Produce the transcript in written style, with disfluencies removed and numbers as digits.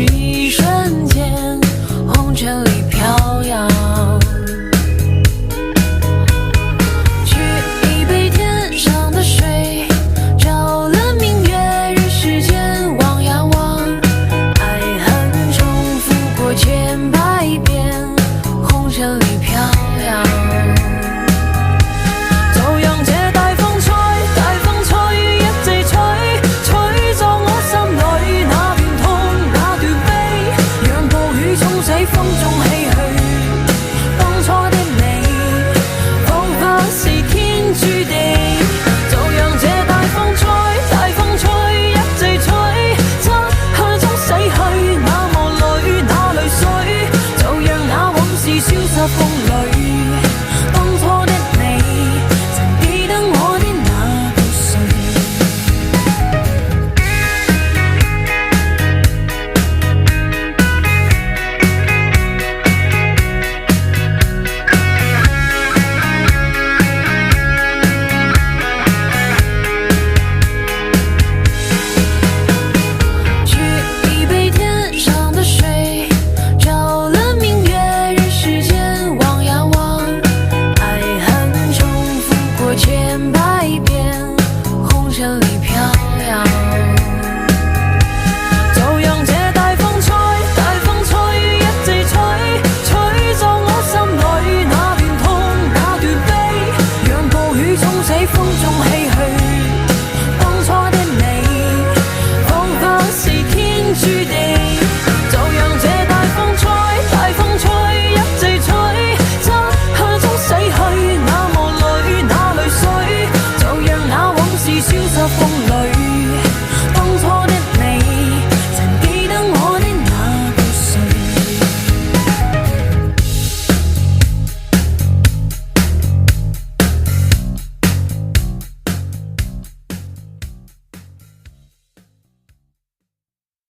一瞬间，红尘里飘摇。取一杯天上的水，照了明月人世间望呀望。爱恨重复过千百遍，红尘里飘摇。就让这大风吹，大风吹一直吹，吹走我心里那段痛那段悲，讓暴雨沖洗風中唏噓。當初的你彷彿是天注定，就讓這大風吹，大風吹一直吹，漆黑中洗去那霧裏那淚水，就讓那往事消失風裏。當初的你曾記得我的那個誰。取一杯天上的水，照了明月人世間望呀望。愛恨重复過千百遍，紅塵里飄搖。就讓這大風吹，大風吹一直吹，吹走我心裏那段痛那段悲，讓暴雨沖洗風中唏噓。當初的你彷彿是天注定，就讓這大風吹，大風吹一直吹，漆黑中洗去那霧裏那淚水，就讓那往事消失風